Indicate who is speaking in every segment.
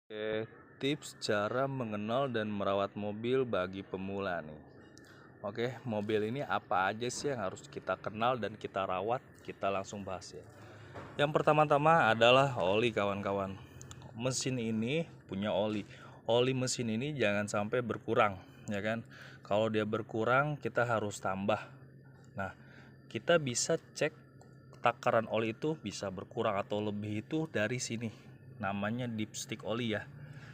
Speaker 1: Oke, tips cara mengenal dan merawat mobil bagi pemula nih. Oke, mobil ini apa aja sih yang harus kita kenal dan kita rawat? Kita langsung bahas ya. Yang pertama-tama adalah oli kawan-kawan. Mesin ini punya oli. Oli mesin ini jangan sampai berkurang, ya kan? Kalau dia berkurang, kita harus tambah. Nah, kita bisa cek takaran oli itu bisa berkurang atau lebih itu dari sini. Namanya dipstick oli ya.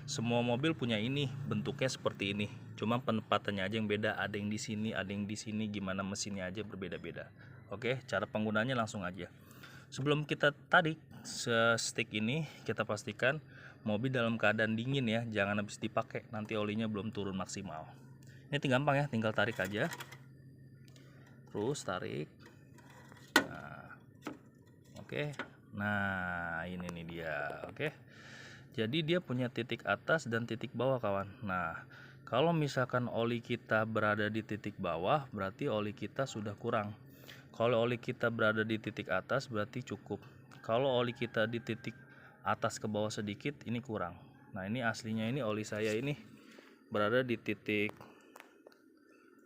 Speaker 1: Semua mobil punya ini, bentuknya seperti ini. Cuma penempatannya aja yang beda, ada yang di sini, ada yang di sini, gimana mesinnya aja berbeda-beda. Oke, cara penggunaannya langsung aja. Sebelum kita tarik stick ini, kita pastikan mobil dalam keadaan dingin ya, jangan habis dipakai, nanti olinya belum turun maksimal. Ini gampang ya, tinggal tarik aja. Terus tarik. Nah, oke. Nah, ini nih dia. Oke. Jadi dia punya titik atas dan titik bawah kawan. Nah, kalau misalkan oli kita berada di titik bawah, berarti oli kita sudah kurang. Kalau oli kita berada di titik atas, berarti cukup. Kalau oli kita di titik atas ke bawah sedikit, ini kurang. Nah, ini aslinya ini oli saya ini berada di titik,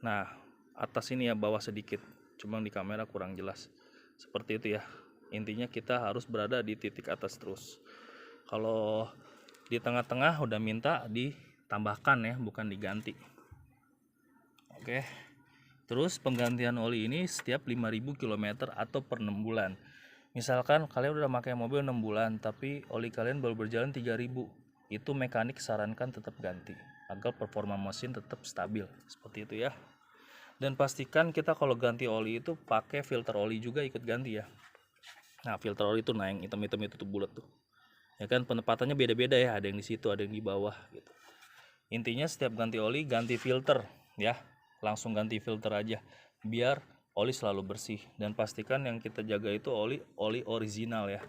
Speaker 1: nah, atas ini ya, bawah sedikit. Cuma di kamera kurang jelas. Seperti itu ya. Intinya kita harus berada di titik atas terus. Kalau di tengah-tengah udah minta ditambahkan ya, bukan diganti. Oke. Terus penggantian oli ini setiap 5.000 km atau per 6 bulan. Misalkan kalian udah pakai mobil 6 bulan tapi oli kalian baru berjalan 3.000, itu mekanik sarankan tetap ganti agar performa mesin tetap stabil. Seperti itu ya. Dan pastikan kita kalau ganti oli itu pakai filter oli juga ikut ganti ya. Nah, filter oli itu yang hitam-hitam itu tuh bulat tuh. Ya kan, penempatannya beda-beda ya, ada yang di situ, ada yang di bawah gitu. Intinya setiap ganti oli ganti filter ya, langsung ganti filter aja biar oli selalu bersih. Dan pastikan yang kita jaga itu oli original ya,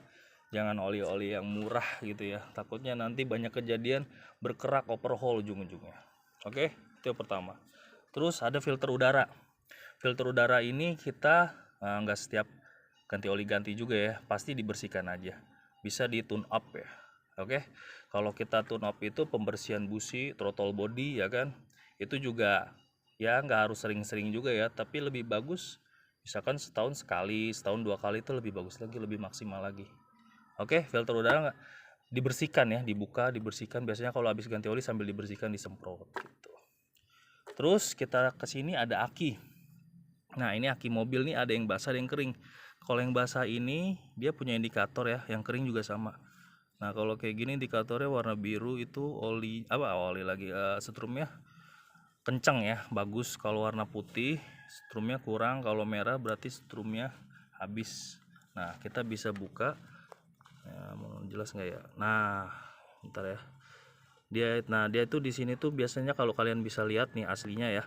Speaker 1: jangan oli-oli yang murah gitu ya, takutnya nanti banyak kejadian berkerak overhaul ujung-ujungnya. Oke, itu yang pertama. Terus ada filter udara. Filter udara ini kita nggak setiap ganti oli ganti juga ya, pasti dibersihkan aja, bisa di tune up ya. Oke, kalau kita tune up itu pembersihan busi, throttle body ya kan, itu juga ya nggak harus sering-sering juga ya, tapi lebih bagus misalkan setahun sekali, setahun 2 kali itu lebih bagus lagi, lebih maksimal lagi. Oke, filter udara nggak dibersihkan ya, dibuka, dibersihkan. Biasanya kalau habis ganti oli sambil dibersihkan, disemprot gitu. Terus kita kesini ada aki. Nah, ini aki mobil nih ada yang basah, ada yang kering. Kalau yang basah ini dia punya indikator ya, yang kering juga sama. Nah, kalau kayak gini indikatornya warna biru itu oli lagi setrumnya kencang ya, bagus. Kalau warna putih setrumnya kurang, kalau merah berarti setrumnya habis. Nah, kita bisa buka ya, mau jelas nggak ya? Nah, bentar ya. Dia itu di sini tuh biasanya kalau kalian bisa lihat nih aslinya ya.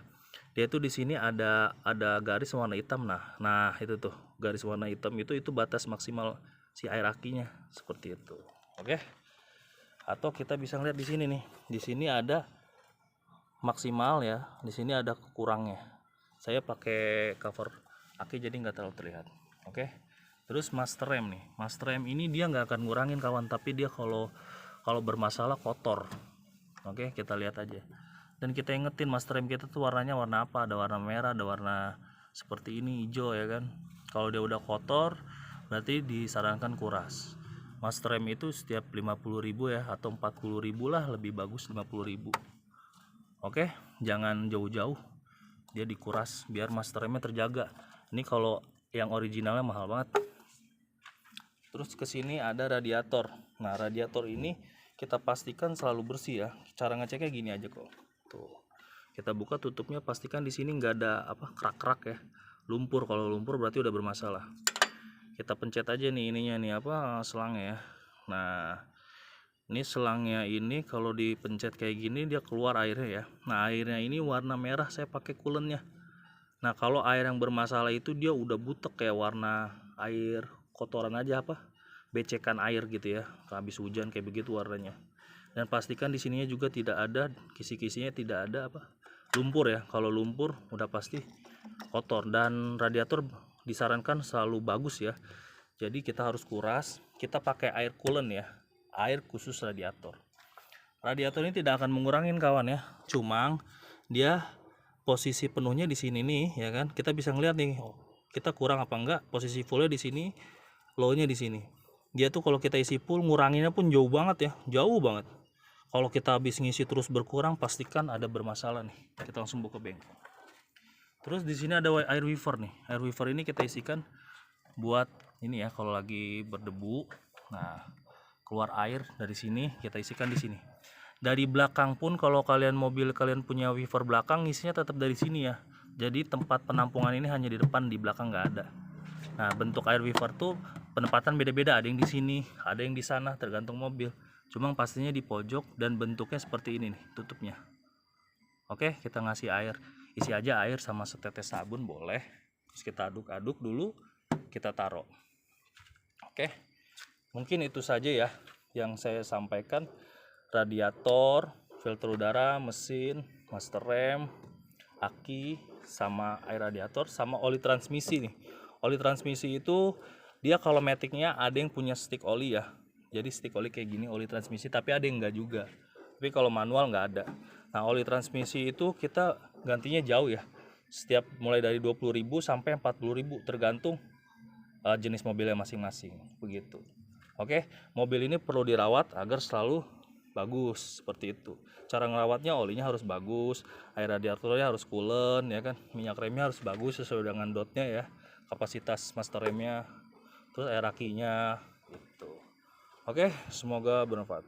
Speaker 1: Dia tuh di sini ada garis warna hitam. Nah, itu tuh garis warna hitam itu batas maksimal si air akinya seperti itu. Oke. Atau kita bisa lihat di sini nih. Di sini ada maksimal ya. Di sini ada kurangnya. Saya pakai cover aki jadi nggak terlalu terlihat. Oke. Terus master rem nih. Master rem ini dia nggak akan ngurangin kawan, tapi dia kalau bermasalah kotor. Oke, kita lihat aja. Dan kita ingetin master rem kita tuh warnanya warna apa, ada warna merah, ada warna seperti ini hijau ya kan. Kalau dia udah kotor berarti disarankan kuras. Master rem itu setiap 50.000 ya, atau 40.000 lah, lebih bagus 50.000. Oke, jangan jauh-jauh, dia dikuras biar master remnya terjaga. Ini kalau yang originalnya mahal banget. Terus kesini ada radiator. Nah, radiator ini kita pastikan selalu bersih ya. Cara ngeceknya gini aja kok. Tuh, kita buka tutupnya, pastikan di sini nggak ada kerak-kerak ya, lumpur. Kalau lumpur berarti udah bermasalah. Kita pencet aja nih ininya nih selangnya ya. Nah, ini selangnya ini kalau dipencet kayak gini dia keluar airnya ya. Nah, airnya ini warna merah, saya pakai coolant-nya. Nah, kalau air yang bermasalah itu dia udah butek kayak warna air kotoran aja, becekan air gitu ya, habis hujan kayak begitu warnanya. Dan pastikan di sininya juga tidak ada kisi-kisinya, tidak ada lumpur ya. Kalau lumpur udah pasti kotor. Dan radiator disarankan selalu bagus ya, jadi kita harus kuras. Kita pakai air coolant ya, air khusus radiator. Radiator ini tidak akan mengurangin kawan ya, cuma dia posisi penuhnya di sini nih ya kan. Kita bisa ngeliat nih, oh, kita kurang apa enggak, posisi fullnya di sini, low-nya di sini. Dia tuh kalau kita isi full nguranginnya pun jauh banget ya, jauh banget. Kalau kita habis ngisi terus berkurang, pastikan ada bermasalah nih. Kita langsung buka bengkel. Terus di sini ada air weaver nih. Air weaver ini kita isikan buat ini ya, kalau lagi berdebu. Nah, keluar air dari sini, kita isikan di sini. Dari belakang pun kalau kalian mobil kalian punya weaver belakang, isinya tetap dari sini ya. Jadi tempat penampungan ini hanya di depan, di belakang nggak ada. Nah, bentuk air weaver tuh penempatan beda-beda, ada yang di sini, ada yang di sana, tergantung mobil. Cuma pastinya di pojok dan bentuknya seperti ini nih tutupnya. Oke, kita ngasih air, isi aja air sama setetes sabun boleh. Terus kita aduk-aduk dulu, kita taruh. Oke, mungkin itu saja ya yang saya sampaikan. Radiator, filter udara, mesin, master rem, aki, sama air radiator, sama oli transmisi nih. Oli transmisi itu dia kalau maticnya ada yang punya stick oli ya, jadi stick oli kayak gini oli transmisi, tapi ada yang enggak juga. Tapi kalau manual nggak ada. Nah, oli transmisi itu kita gantinya jauh ya, setiap mulai dari 20.000 sampai 40.000 tergantung jenis mobilnya masing-masing begitu. Oke, mobil ini perlu dirawat agar selalu bagus seperti itu. Cara ngerawatnya, olinya harus bagus, air radiatornya harus coolant ya kan, minyak remnya harus bagus sesuai dengan dotnya ya, kapasitas master remnya, terus air akinya gitu. Oke, semoga bermanfaat.